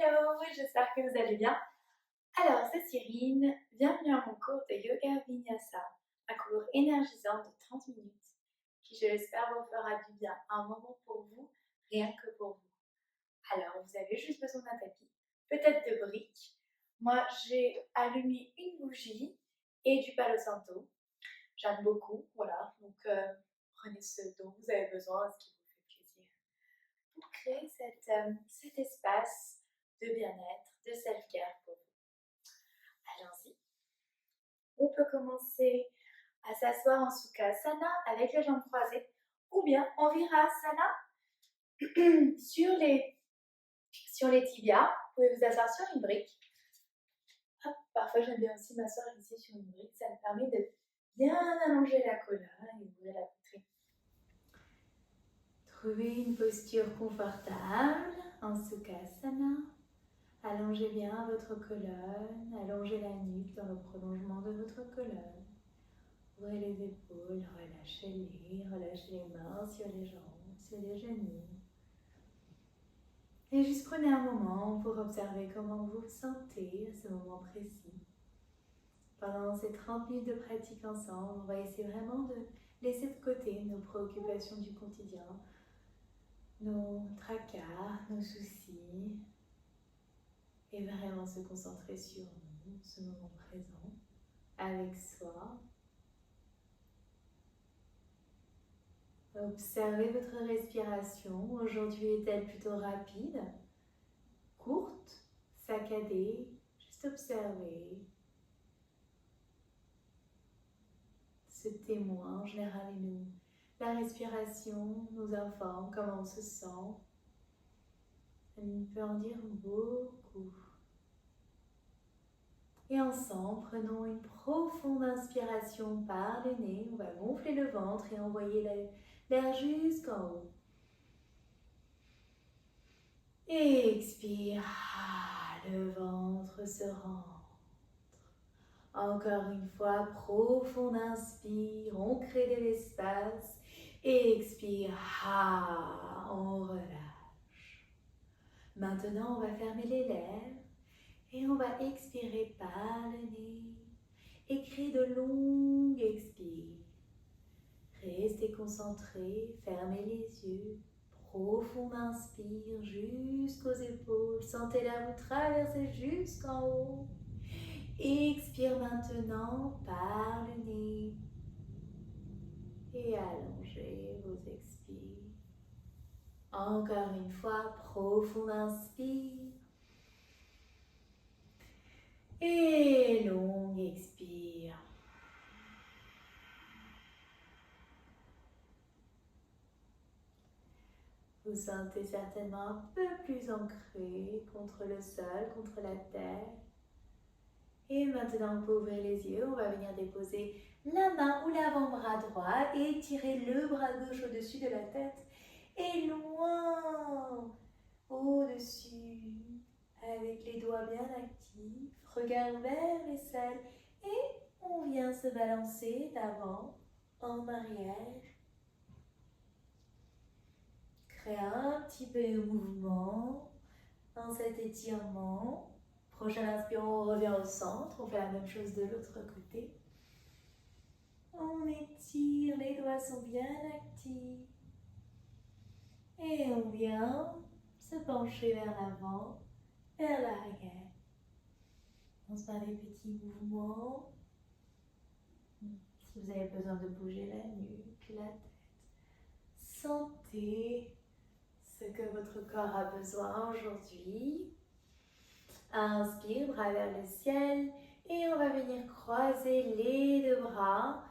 Hello, j'espère que vous allez bien. Alors, c'est Cyrine, bienvenue à mon cours de Yoga Vinyasa, un cours énergisant de 30 minutes qui, je l'espère, vous fera du bien, un moment pour vous, rien que pour vous. Alors, vous avez juste besoin d'un tapis, peut-être de briques. Moi, j'ai allumé une bougie et du Palo Santo. J'aime beaucoup, voilà, donc prenez ce dont vous avez besoin, ce qui vous fait plaisir. Pour créer cet espace de bien-être, de self-care pour vous. Allons-y. On peut commencer à s'asseoir en Sukhasana avec les jambes croisées ou bien en Virasana sur les tibias. Vous pouvez vous asseoir sur une brique. Hop, parfois, j'aime bien aussi m'asseoir ici sur une brique. Ça me permet de bien allonger la colonne et ouvrir la poitrine. Trouvez une posture confortable en Sukhasana. Allongez bien votre colonne, allongez la nuque dans le prolongement de votre colonne. Ouvrez les épaules, relâchez-les mains sur les jambes, sur les genoux. Et juste prenez un moment pour observer comment vous vous sentez à ce moment précis. Pendant ces 30 minutes de pratique ensemble, on va essayer vraiment de laisser de côté nos préoccupations du quotidien, nos tracas, nos soucis, et vraiment se concentrer sur nous, ce moment présent, avec soi. Observez votre respiration. Aujourd'hui est-elle plutôt rapide, courte, saccadée? Juste observez. Ce témoin, en général, la respiration nous informe comment on se sent. Elle peut en dire beaucoup. Et ensemble, prenons une profonde inspiration par le nez. On va gonfler le ventre et envoyer l'air jusqu'en haut. Et expire. Le ventre se rentre. Encore une fois, profonde inspire. On crée de l'espace. Et expire. On relâche. Maintenant, on va fermer les lèvres. Et on va expirer par le nez. Et créer de longues expires. Restez concentré, fermez les yeux. Profonde inspire jusqu'aux épaules. Sentez-la vous traverser jusqu'en haut. Expire maintenant par le nez. Et allongez vos expires. Encore une fois, profonde inspire. Et longue expire. Vous sentez certainement un peu plus ancré contre le sol, contre la terre. Et maintenant, vous pouvez ouvrir les yeux. On va venir déposer la main ou l'avant-bras droit et tirer le bras gauche au-dessus de la tête. Et loin, au-dessus, avec les doigts bien actifs, regard vers les selles. Et on vient se balancer d'avant en arrière. Créer un petit peu de mouvement dans cet étirement. Prochaine inspire, on revient au centre. On fait la même chose de l'autre côté. On étire, les doigts sont bien actifs. Et on vient se pencher vers l'avant, vers l'arrière. On se fait des petits mouvements. Si vous avez besoin de bouger la nuque, la tête, sentez ce que votre corps a besoin aujourd'hui. Inspire, bras vers le ciel. Et on va venir croiser les deux bras.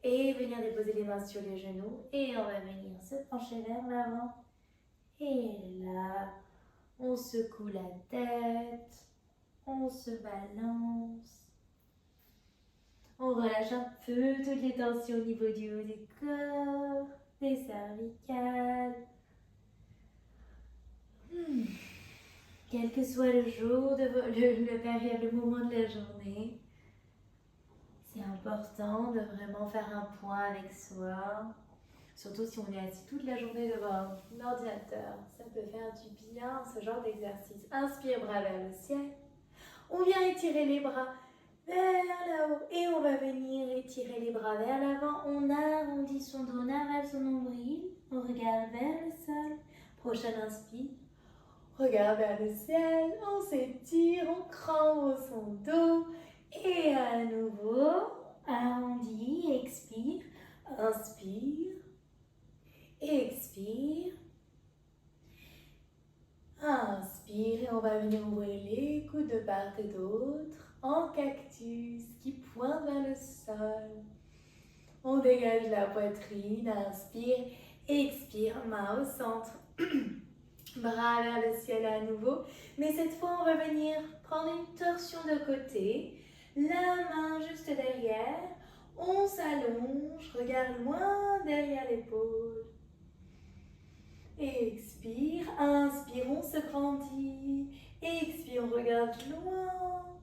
Et venir déposer les mains sur les genoux. Et on va venir se pencher vers l'avant. Et là, on secoue la tête. On se balance. On relâche un peu toutes les tensions au niveau du haut du corps, des cervicales. Quel que soit le jour, le moment de la journée, c'est important de vraiment faire un point avec soi Surtout si on est assis toute la journée devant l'ordinateur, ça peut faire du bien ce genre d'exercice. Inspire, bras vers le ciel. On vient étirer les bras vers là-haut et on va venir étirer les bras vers l'avant. On arrondit son dos, on avale son nombril, on regarde vers le sol. Prochaine inspire. Regarde vers le ciel, on s'étire, on crame son dos et à nouveau, arrondi, expire, inspire, expire, inspire et on va venir ouvrir les coudes de part et d'autre en cactus qui pointe vers le sol. On dégage la poitrine, inspire, expire, main au centre. Bras vers le ciel à nouveau, mais cette fois on va venir prendre une torsion de côté, la main juste derrière, on s'allonge, regarde loin derrière l'épaule. Expire, inspire, on se grandit, expire, on regarde loin.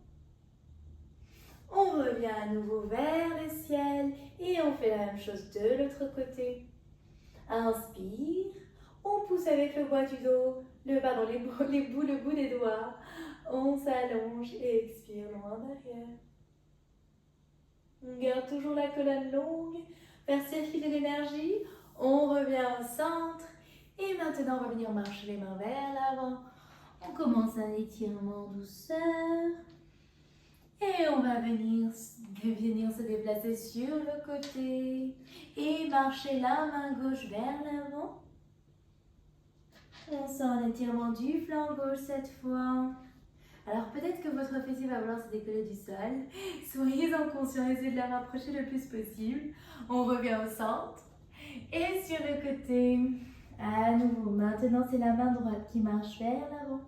On revient à nouveau vers le ciel et on fait la même chose de l'autre côté. Inspire. On pousse avec le bout du dos, le bout des doigts. On s'allonge et expire loin derrière. On garde toujours la colonne longue, faire circuler l'énergie. On revient au centre. Et maintenant, on va venir marcher les mains vers l'avant. On commence un étirement en douceur. Et on va venir se déplacer sur le côté. Et marcher la main gauche vers l'avant. On sent un étirement du flanc gauche cette fois. Alors peut-être que votre fessier va vouloir se décoller du sol. Soyez-en conscients, essayez de la rapprocher le plus possible. On revient au centre. Et sur le côté. À nouveau, maintenant c'est la main droite qui marche vers l'avant.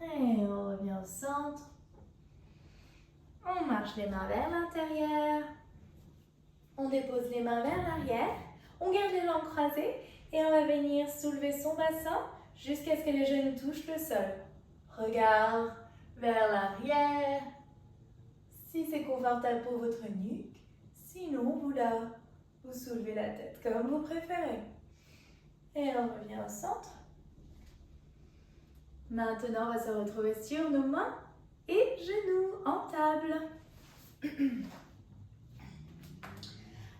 Et on revient au centre. On marche les mains vers l'intérieur. On dépose les mains vers l'arrière. On garde les jambes croisées et on va venir soulever son bassin jusqu'à ce que les genoux touchent le sol. Regarde vers l'arrière. Si c'est confortable pour votre nuque, sinon vous soulevez la tête comme vous préférez. Et on revient au centre. Maintenant, on va se retrouver sur nos mains et genoux en table.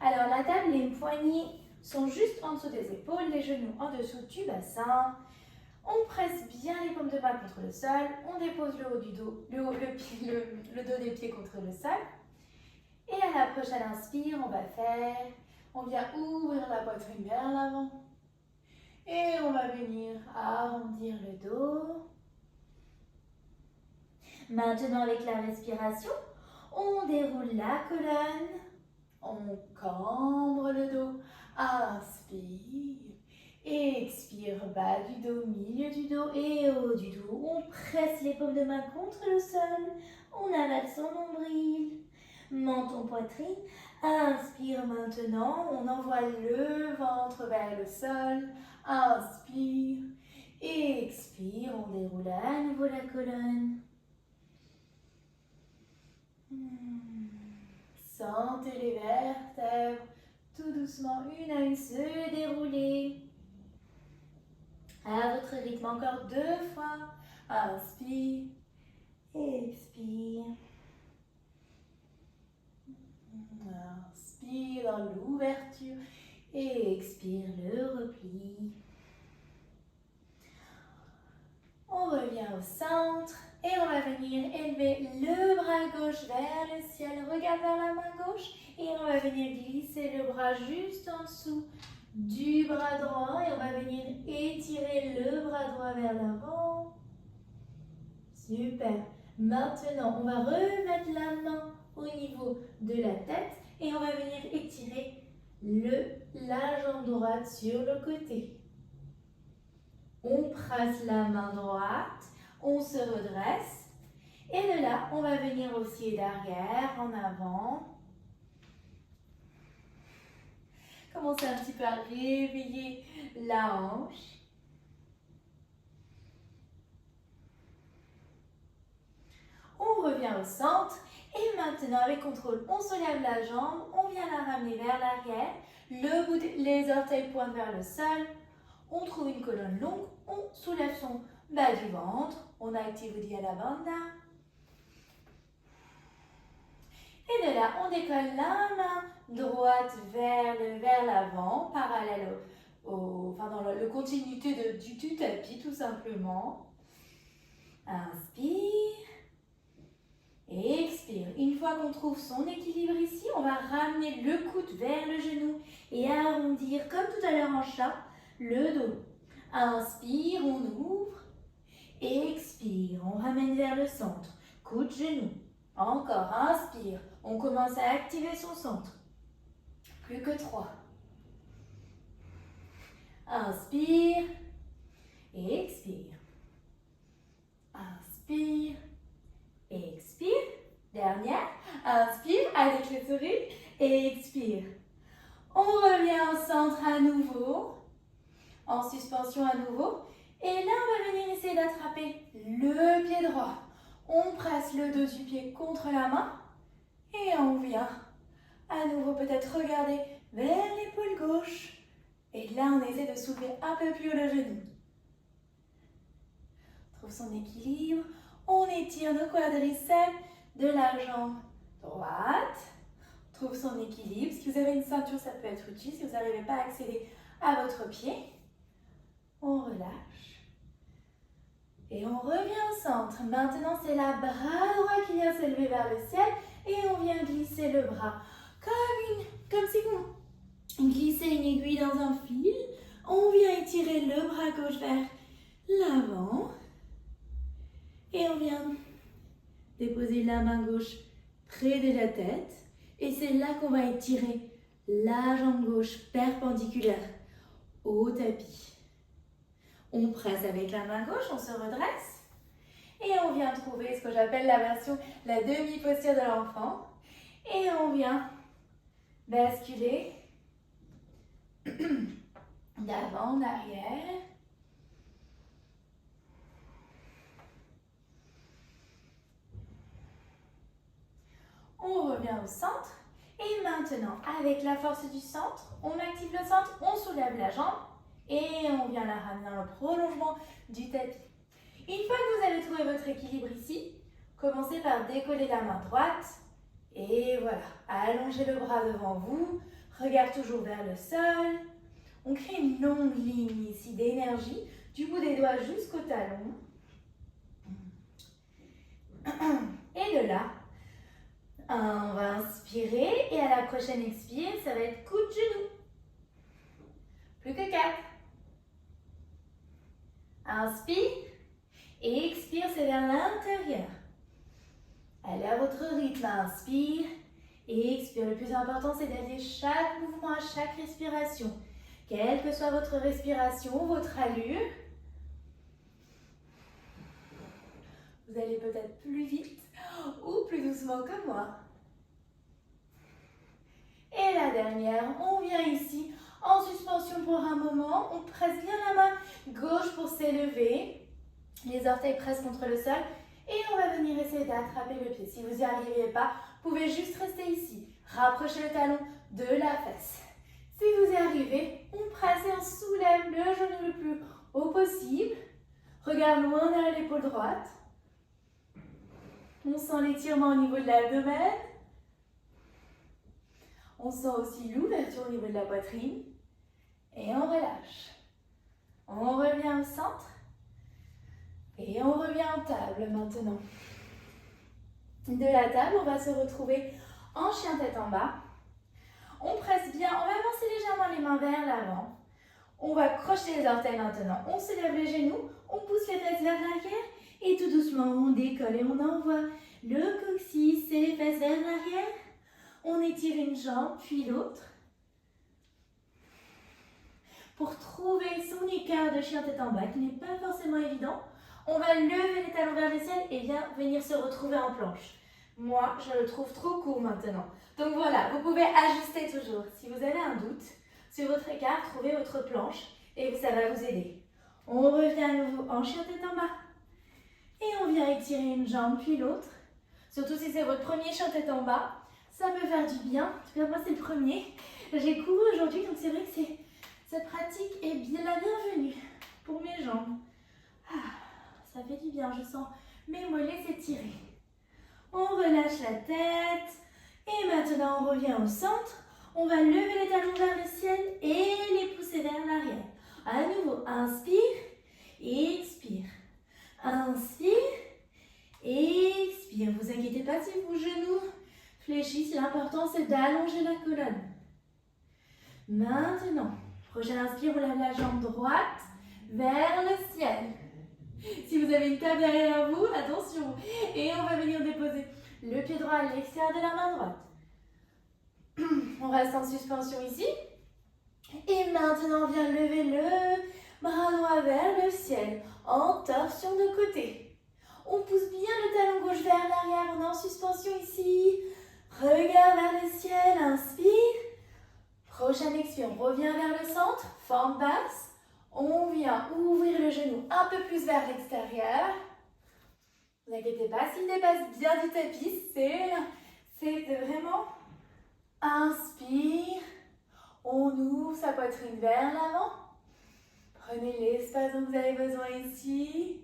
Alors, la table, les poignets sont juste en dessous des épaules, les genoux en dessous du bassin. On presse bien les paumes de main contre le sol. On dépose le haut du dos, le dos des pieds contre le sol. Et à la prochaine inspire, on vient ouvrir la poitrine vers l'avant. Et on va venir arrondir le dos. Maintenant, avec la respiration, on déroule la colonne. On cambre le dos. Inspire. Expire, bas du dos, milieu du dos et haut du dos. On presse les paumes de main contre le sol. On avale son nombril. Menton, poitrine. Inspire maintenant. On envoie le ventre vers le sol. Inspire. Expire. On déroule à nouveau la colonne. Sentez les vertèbres tout doucement, une à une, se dérouler. À votre rythme, encore 2 fois. Inspire, expire. Inspire dans l'ouverture et expire le repli. On revient au centre et on va venir élever le bras gauche vers le ciel. Regarde vers la main gauche et on va venir glisser le bras juste en dessous du bras droit et on va venir étirer le bras droit vers l'avant. Super. Maintenant, on va remettre la main au niveau de la tête et on va venir étirer la jambe droite sur le côté. On presse la main droite, on se redresse et de là, on va venir aussi d'arrière, en avant. Commencez un petit peu à réveiller la hanche. On revient au centre Et maintenant, avec contrôle, on soulève la jambe, on vient la ramener vers l'arrière, le bout les orteils pointent vers le sol, on trouve une colonne longue, on soulève son bas du ventre, on active Uddiyana Bandha. Et de là, on décolle la main droite vers l'avant, parallèle dans la continuité du tapis, tout simplement. Inspire. Et expire. Une fois qu'on trouve son équilibre ici, on va ramener le coude vers le genou et arrondir, comme tout à l'heure en chat, le dos. Inspire, on ouvre. Expire, on ramène vers le centre. Coude, genou. Encore, inspire. On commence à activer son centre. Plus que 3. Inspire. Et expire. Inspire. Expire. Dernière. Inspire avec le sourire. Et expire. On revient au centre à nouveau. En suspension à nouveau. Et là, on va venir essayer d'attraper le pied droit. On presse le dos du pied contre la main. Et on vient à nouveau peut-être regarder vers l'épaule gauche. Et là, on essaie de soulever un peu plus haut le genou. Trouve son équilibre. On étire nos quadriceps de la jambe droite. Trouve son équilibre. Si vous avez une ceinture, ça peut être utile. Si vous n'arrivez pas à accéder à votre pied, on relâche. Et on revient au centre. Maintenant, c'est la bras droit qui vient s'élever vers le ciel. Et on vient glisser le bras comme si vous glissez une aiguille dans un fil. On vient étirer le bras gauche vers l'avant. Et on vient déposer la main gauche près de la tête. Et c'est là qu'on va étirer la jambe gauche perpendiculaire au tapis. On presse avec la main gauche, on se redresse. Et on vient trouver ce que j'appelle la demi-posture de l'enfant. Et on vient basculer d'avant en arrière. On revient au centre. Et maintenant, avec la force du centre, on active le centre, on soulève la jambe et on vient la ramener dans le prolongement du tapis. Une fois que vous avez trouvé votre équilibre ici, commencez par décoller la main droite. Et voilà, allongez le bras devant vous, regard toujours vers le sol. On crée une longue ligne ici d'énergie, du bout des doigts jusqu'au talon. Et de là, on va inspirer et à la prochaine expire, ça va être coup de genou. Plus que 4. Inspire et expire, c'est vers l'intérieur. Allez à votre rythme, inspire et expire. Le plus important, c'est d'allier chaque mouvement à chaque respiration. Quelle que soit votre respiration, votre allure, vous allez peut-être plus vite ou plus doucement que moi. Et la dernière, on vient ici en suspension pour un moment. On presse bien la main gauche pour s'élever. Les orteils pressent contre le sol. Et on va venir essayer d'attraper le pied. Si vous n'y arrivez pas, vous pouvez juste rester ici. Rapprochez le talon de la fesse. Si vous y arrivez, on presse et on soulève le genou le plus haut possible. Regard loin derrière l'épaule droite. On sent l'étirement au niveau de l'abdomen. On sent aussi l'ouverture au niveau de la poitrine. Et on relâche. On revient au centre. Et on revient en table maintenant. De la table, on va se retrouver en chien tête en bas. On presse bien, on va avancer légèrement les mains vers l'avant. On va crocheter les orteils maintenant. On se lève les genoux, on pousse les fesses vers l'arrière. Et tout doucement, on décolle et on envoie le coccyx et les fesses vers l'arrière. On étire une jambe, puis l'autre. Pour trouver son écart de chien tête en bas, qui n'est pas forcément évident, on va lever les talons vers le ciel et bien venir se retrouver en planche. Moi, je le trouve trop court maintenant. Donc voilà, vous pouvez ajuster toujours. Si vous avez un doute sur votre écart, trouvez votre planche et ça va vous aider. On revient à nouveau en chien tête en bas. Et on vient étirer une jambe puis l'autre. Surtout si c'est votre premier chien tête en bas, ça peut faire du bien. En tout cas, moi, c'est le premier. J'ai couru aujourd'hui, donc c'est vrai que cette pratique est bien la bienvenue pour mes jambes. Ça fait du bien, je sens mes mollets s'étirer. On relâche la tête. Et maintenant, on revient au centre. On va lever les talons vers le ciel et les pousser vers l'arrière. À nouveau, inspire, expire. Inspire, expire. Ne vous inquiétez pas si vos genoux fléchissent. L'important, c'est d'allonger la colonne. Maintenant, prochaine inspire, on lève la jambe droite vers le ciel. Si vous avez une table derrière vous, attention. Et on va venir déposer le pied droit à l'extérieur de la main droite. On reste en suspension ici. Et maintenant, on vient lever le bras droit vers le ciel, en torsion de côté. On pousse bien le talon gauche vers l'arrière, on est en suspension ici. Regarde vers le ciel, inspire. Prochaine expire, on revient vers le centre, forme basse. On vient ouvrir le genou un peu plus vers l'extérieur. Ne vous inquiétez pas, s'il dépasse bien du tapis, c'est vraiment... Inspire, on ouvre sa poitrine vers l'avant. Prenez l'espace dont vous avez besoin ici.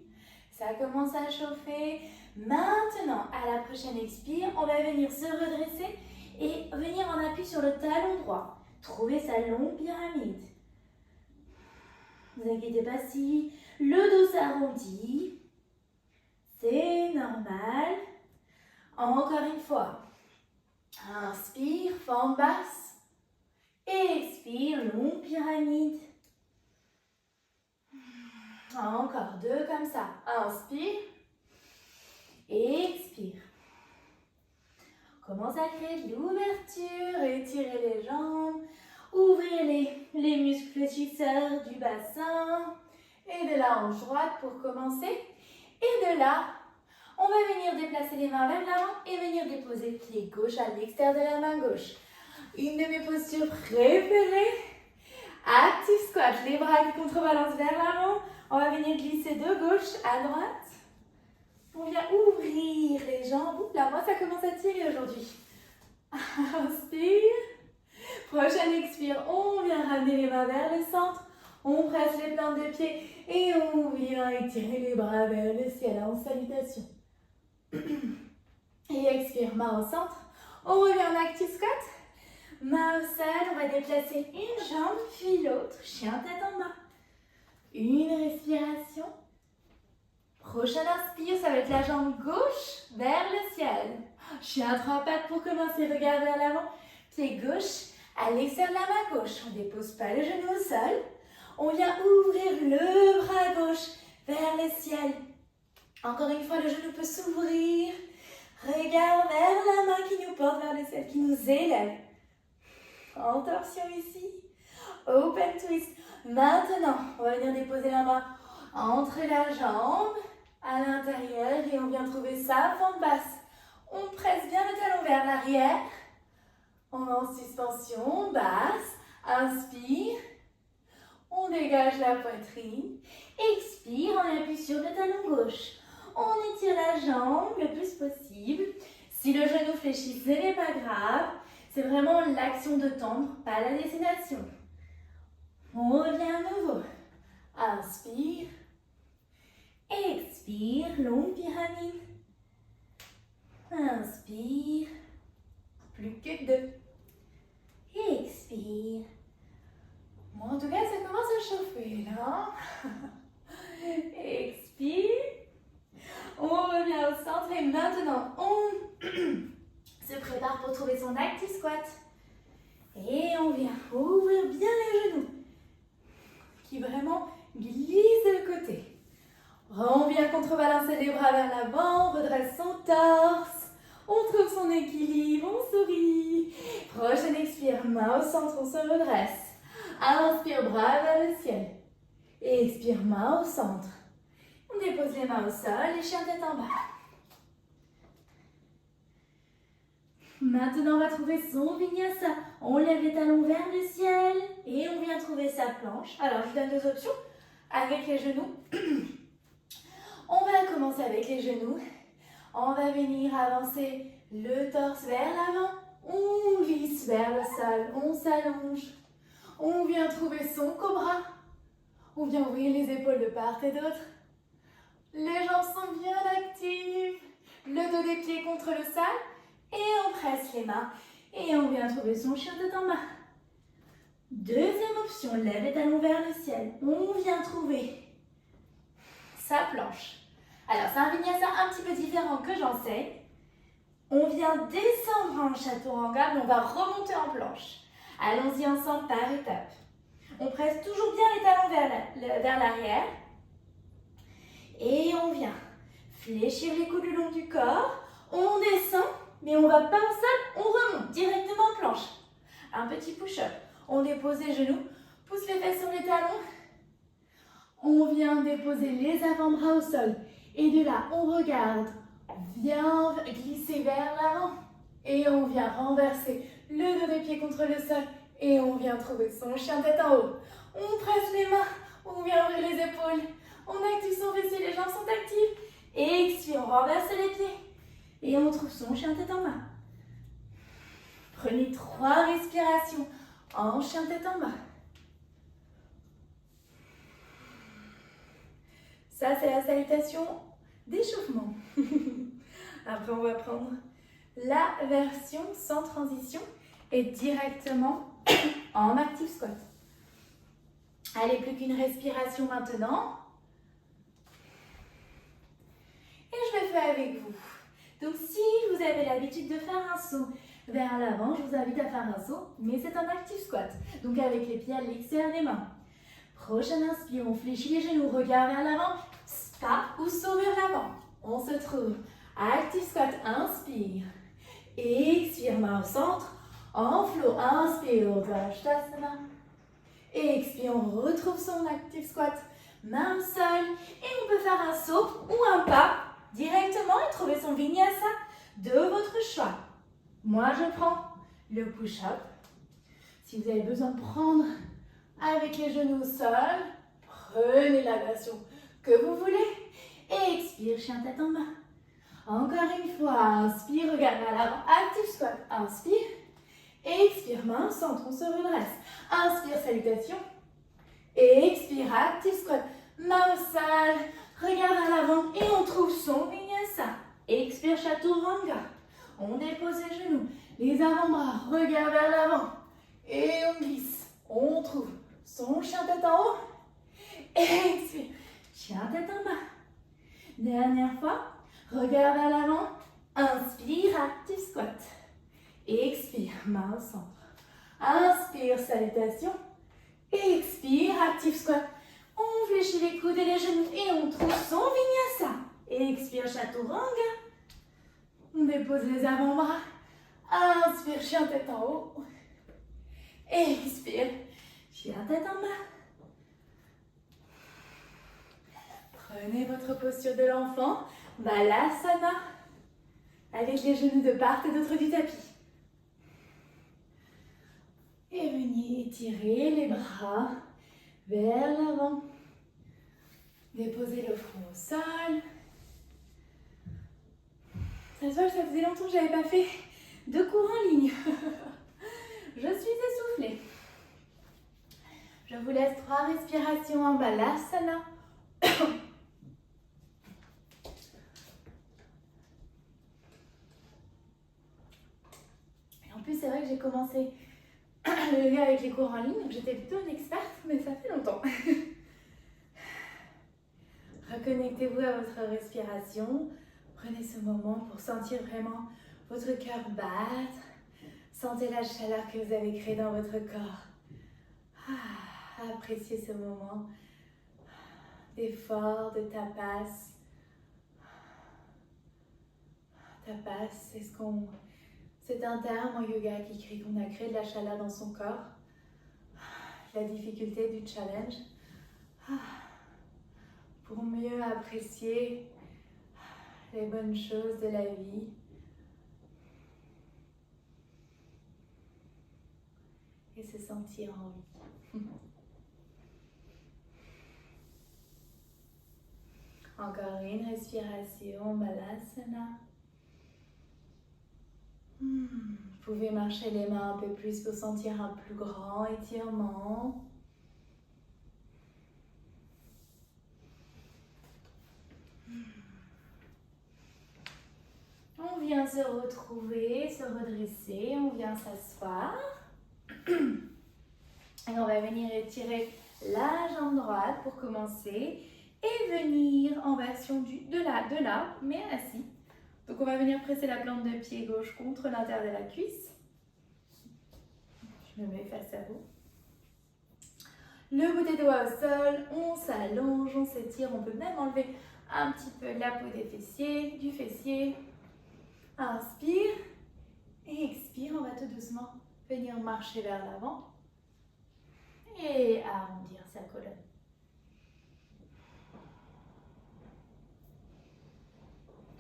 Ça commence à chauffer. Maintenant, à la prochaine expire, on va venir se redresser et venir en appui sur le talon droit. Trouvez sa longue pyramide. Ne vous inquiétez pas si le dos s'arrondit. C'est normal. Encore une fois. Inspire, forme basse. Expire, longue pyramide. Encore deux comme ça. Inspire. Expire. Commence à créer de l'ouverture. Étirez les jambes. Ouvrez les muscles fléchisseurs du bassin. Et de la hanche droite pour commencer. Et de là, on va venir déplacer les mains vers l'avant et venir déposer le pied gauche à l'extérieur de la main gauche. Une de mes postures préférées. Active squat, les bras qui contrebalancent vers l'avant. On va venir glisser de gauche à droite. On vient ouvrir les jambes. Oups, là, moi, ça commence à tirer aujourd'hui. Inspire. Prochaine expire, on vient ramener les mains vers le centre. On presse les plantes de pied et on vient étirer les bras vers le ciel en salutation. Et expire, main au centre. On revient en active squat. Main au sol, on va déplacer une jambe puis l'autre. Chien tête en bas. Une respiration. Prochaine inspire, ça va être la jambe gauche vers le ciel. Chien trois pattes pour commencer, regard vers l'avant. Pied gauche à l'extérieur de la main gauche. On ne dépose pas le genou au sol. On vient ouvrir le bras gauche vers le ciel. Encore une fois, le genou peut s'ouvrir. Regard vers la main qui nous porte vers le ciel, qui nous élève. En torsion ici. Open twist. Maintenant, on va venir déposer la main entre la jambe à l'intérieur et on vient trouver sa forme basse. On presse bien le talon vers l'arrière. On est en suspension basse. Inspire. On dégage la poitrine. Expire, on appuie sur le talon gauche. On étire la jambe le plus possible. Si le genou fléchit, ce n'est pas grave. C'est vraiment l'action de tendre, pas la destination. On revient à nouveau. Inspire. Expire, longue pyramide. Inspire. Plus que deux. Expire. Bon, en tout cas, ça commence à chauffer là. Expire. On revient au centre et maintenant, on se prépare pour trouver son active squat. Et on vient ouvrir bien les genoux qui vraiment glissent de côté. On vient contrebalancer les bras vers l'avant, on redresse son torse. On trouve son équilibre, on sourit. Prochaine expire, main au centre, on se redresse. Inspire, bras vers le ciel. Expire, main au centre. On dépose les mains au sol, les chiens tête en bas. Maintenant, on va trouver son vinyasa. On lève les talons vers le ciel et on vient trouver sa planche. Alors, je vous donne deux options. Avec les genoux. On va commencer avec les genoux. On va venir avancer le torse vers l'avant. On glisse vers le sol, on s'allonge. On vient trouver son cobra. On vient ouvrir les épaules de part et d'autre. Les jambes sont bien actives. Le dos des pieds contre le sol. Et on presse les mains. Et on vient trouver son chien tête en bas. Deuxième option, lève les talons vers le ciel. On vient trouver sa planche. Alors, c'est un vinyasa un petit peu différent que j'enseigne. On vient descendre en chaturanga, mais on va remonter en planche. Allons-y ensemble par étapes. On presse toujours bien les talons vers l'arrière. Et on vient fléchir les coudes le long du corps. On descend, mais on ne va pas au sol, on remonte directement en planche. Un petit push-up. On dépose les genoux, pousse les fesses sur les talons. On vient déposer les avant-bras au sol. Et de là, on regarde. Vient glisser vers l'avant. Et on vient renverser le dos des pieds contre le sol. Et on vient trouver son chien tête en haut. On presse les mains. On vient ouvrir les épaules. On active son fessier, les jambes sont actives. Expire, on renverse les pieds. Et on trouve son chien tête en bas. Prenez 3 respirations en chien tête en bas. Ça, c'est la salutation d'échauffement. Après, on va prendre la version sans transition et directement en active squat. Allez, plus qu'une respiration maintenant. Et je le fais avec vous. Donc, si vous avez l'habitude de faire un saut vers l'avant, je vous invite à faire un saut, mais c'est un active squat. Donc, avec les pieds à l'extérieur des mains. Prochaine inspire, on fléchit les genoux, regard vers l'avant, spa ou saut vers l'avant. On se trouve. Active squat, inspire. Expire, main au centre. En flow, inspire, Uttanasana. Expire, on retrouve son active squat. Main au sol. Et on peut faire un saut ou un pas directement et trouver son vinyasa de votre choix. Moi, je prends le push-up. Si vous avez besoin de prendre avec les genoux au sol, prenez la version que vous voulez. Et expire, chien tête en bas. Encore une fois, inspire, regarde vers l'avant, active squat, inspire. Expire, main au centre, on se redresse. Inspire, salutation. Expire, active squat, main au sol, regarde vers l'avant et on trouve son vinyasa. Expire, chaturanga. On dépose les genoux, les avant-bras, regarde vers l'avant. Et on glisse, on trouve son chien tête en haut. Expire, chien tête en bas. Dernière fois, regard vers l'avant. Inspire, active squat. Expire, main au centre. Inspire, salutation. Expire, active squat. On fléchit les coudes et les genoux et on trouve son vinyasa. Expire, chaturanga. On dépose les avant-bras. Inspire, chien tête en haut. Expire, chien tête en bas. Prenez votre posture de l'enfant, Balasana, avec les genoux de part et d'autre du tapis. Et venez étirer les bras vers l'avant. Déposez le front au sol. Ça faisait longtemps que je n'avais pas fait de cours en ligne. Je suis essoufflée. Je vous laisse 3 respirations en Balasana. En plus, c'est vrai que j'ai commencé le yoga avec les cours en ligne, donc j'étais plutôt une experte, mais ça fait longtemps. Reconnectez-vous à votre respiration. Prenez ce moment pour sentir vraiment votre cœur battre. Sentez la chaleur que vous avez créée dans votre corps. Appréciez ce moment d'effort, de tapas. Tapas, c'est un terme en yoga qu'on a créé de la chaleur dans son corps. La difficulté du challenge. Pour mieux apprécier les bonnes choses de la vie. Et se sentir en vie. Encore une respiration, Balasana. Vous pouvez marcher les mains un peu plus pour sentir un plus grand étirement. On vient se retrouver, se redresser, on vient s'asseoir. Et on va venir étirer la jambe droite pour commencer et venir en version de là, mais assis. Donc on va venir presser la plante de pied gauche contre l'intérieur de la cuisse. Je me mets face à vous. Le bout des doigts au sol, on s'allonge, on s'étire, on peut même enlever un petit peu la peau des fessiers, du fessier. Inspire et expire, on va tout doucement venir marcher vers l'avant et arrondir sa colonne.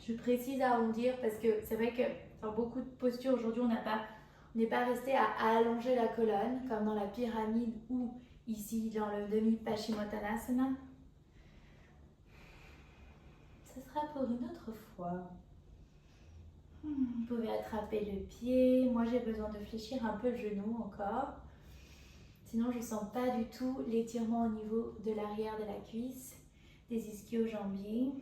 Je précise arrondir parce que c'est vrai que dans beaucoup de postures aujourd'hui, on n'est pas resté à allonger la colonne comme dans la pyramide ou ici dans le demi-Paschimottanasana. Ce sera pour une autre fois. Vous pouvez attraper le pied. Moi, j'ai besoin de fléchir un peu le genou encore. Sinon, je ne sens pas du tout l'étirement au niveau de l'arrière de la cuisse, des ischio-jambiers.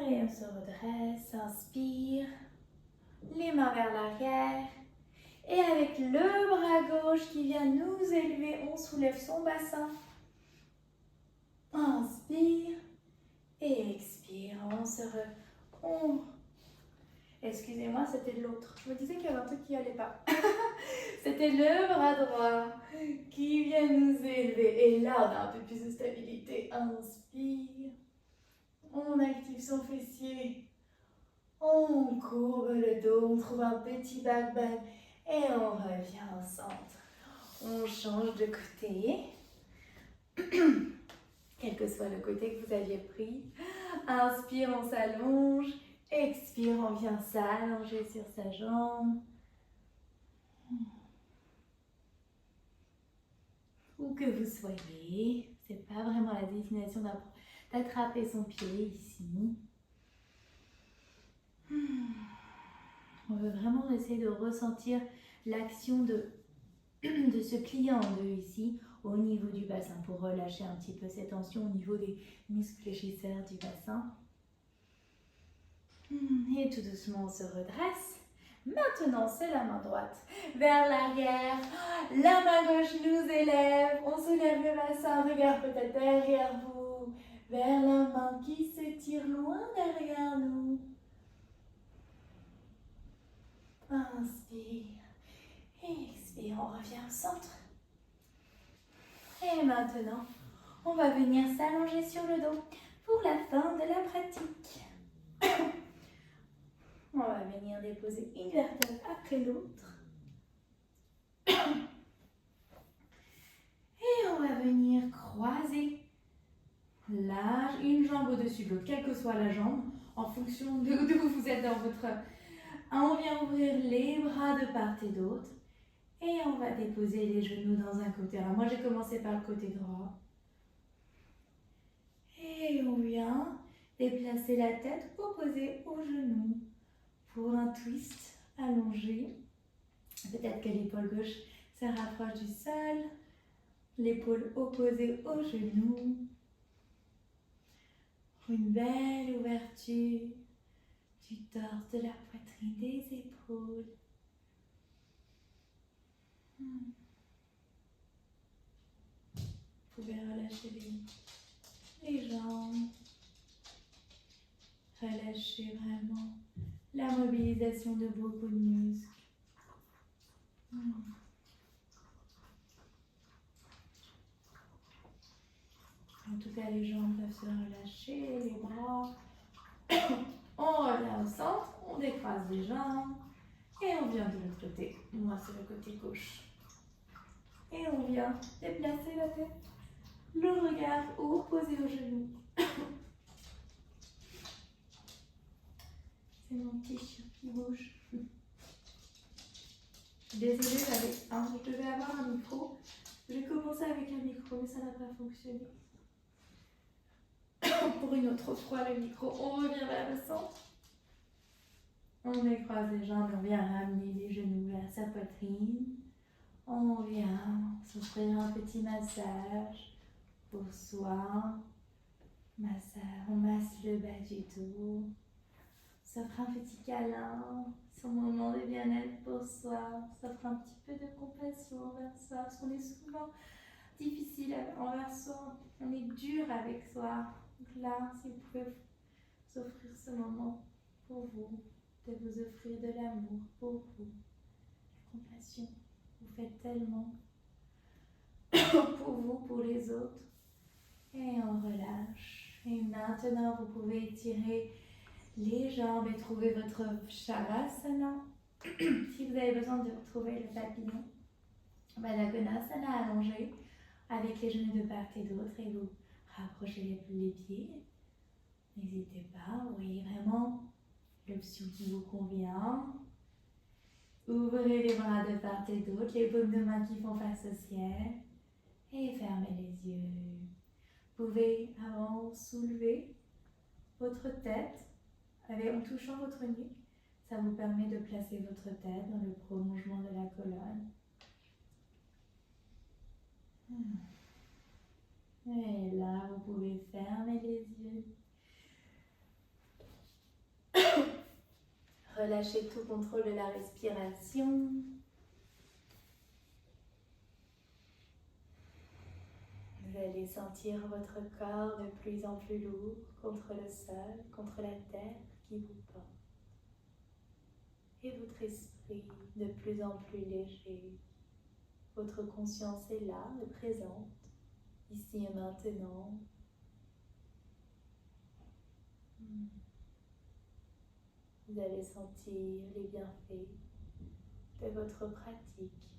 Et on se redresse, inspire, les mains vers l'arrière. Et avec le bras gauche qui vient nous élever, on soulève son bassin. Inspire et expire. Excusez-moi, c'était de l'autre. Je me disais qu'il y avait un truc qui n'allait pas. C'était le bras droit qui vient nous élever. Et là, on a un peu plus de stabilité. Inspire. On active son fessier. On courbe le dos. On trouve un petit back bend. Et on revient au centre. On change de côté. Quel que soit le côté que vous aviez pris. Inspire, on s'allonge. Expire, on vient s'allonger sur sa jambe. Où que vous soyez, c'est pas vraiment la destination d'attraper son pied ici. On veut vraiment essayer de ressentir l'action de se plier en deux ici au niveau du bassin pour relâcher un petit peu cette tension au niveau des muscles fléchisseurs du bassin. Et tout doucement, on se redresse. Maintenant, c'est la main droite vers l'arrière. La main gauche nous élève. On soulève le bassin. Regarde peut-être derrière vous. Vers la main qui s'étire loin derrière nous. Inspire. Expire. On revient au centre. Et maintenant, on va venir s'allonger sur le dos pour la fin de la pratique. On va venir déposer une vertèbre après l'autre. Et on va venir croiser une jambe au-dessus de l'autre, quelle que soit la jambe, en fonction d'où vous êtes dans votre... On vient ouvrir les bras de part et d'autre. Et on va déposer les genoux dans un côté. Alors moi, j'ai commencé par le côté droit. Et on vient déplacer la tête opposée aux genoux pour un twist allongé. Peut-être que l'épaule gauche se rapproche du sol, l'épaule opposée au genou. Une belle ouverture du torse, de la poitrine, des épaules. Vous pouvez relâcher les jambes. Relâchez vraiment la mobilisation de beaucoup de muscles. En tout cas, les jambes peuvent se relâcher, les bras. On revient au centre, on décroise les jambes et on vient de l'autre côté. Moi, c'est le côté gauche. Et on vient déplacer la tête, le regard opposé au genou. C'est mon petit chien qui bouge. Désolée, je devais avoir un micro. J'ai commencé avec un micro, mais ça n'a pas fonctionné. Pour une autre fois, le micro, on revient vers le centre. On décroise les jambes, on vient ramener les genoux vers sa poitrine. On vient s'offrir un petit massage pour soi. On masse le bas du dos. S'offre un petit câlin, son moment de bien-être pour soi. S'offre un petit peu de compassion envers soi, parce qu'on est souvent difficile envers soi. On est dur avec soi. Donc là, si vous pouvez vous offrir ce moment pour vous, de vous offrir de l'amour pour vous, la compassion. Vous faites tellement pour vous, pour les autres. Et on relâche. Et maintenant, vous pouvez étirer les jambes et trouver votre Shavasana. Si vous avez besoin de retrouver le papillon, Baddha allongé avec les genoux de part et d'autre et vous rapprochez les pieds. N'hésitez pas, vous voyez vraiment l'option qui vous convient. Ouvrez les bras de part et d'autre, les paumes de main qui font face au ciel et fermez les yeux. Vous pouvez avant soulever votre tête en touchant votre nuque. Ça vous permet de placer votre tête dans le prolongement de la colonne. Et là, vous pouvez fermer les yeux. Relâchez tout contrôle de la respiration. Vous allez sentir votre corps de plus en plus lourd contre le sol, contre la terre qui vous porte. Et votre esprit de plus en plus léger. Votre conscience est là, est présente, ici et maintenant. Vous allez sentir les bienfaits de votre pratique.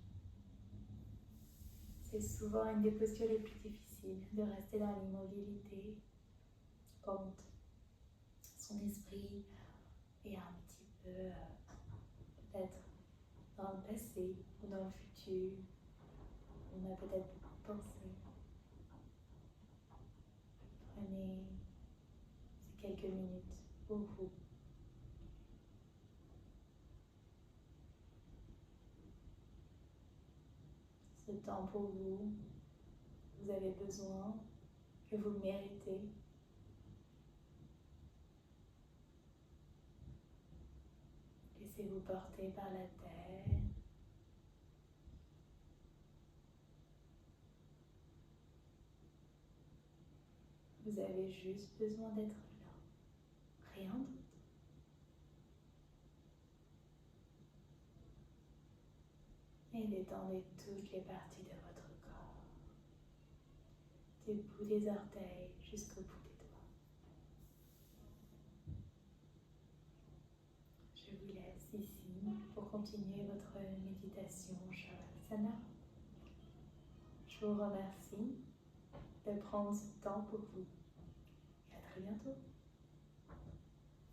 C'est souvent une des postures les plus difficiles, de rester dans l'immobilité quand son esprit est un petit peu peut-être dans le passé ou dans le futur. On a peut-être beaucoup pensé. Prenez ces quelques minutes pour vous. Ce temps pour vous, vous avez besoin, que vous méritez. Laissez-vous porter par la terre. Vous avez juste besoin d'être là, rien d'autre. Et détendez toutes les parties de votre corps, du bout des orteils jusqu'au bout des doigts. Je vous laisse ici pour continuer votre méditation Shavasana. Je vous remercie de prendre ce temps pour vous. Et à très bientôt.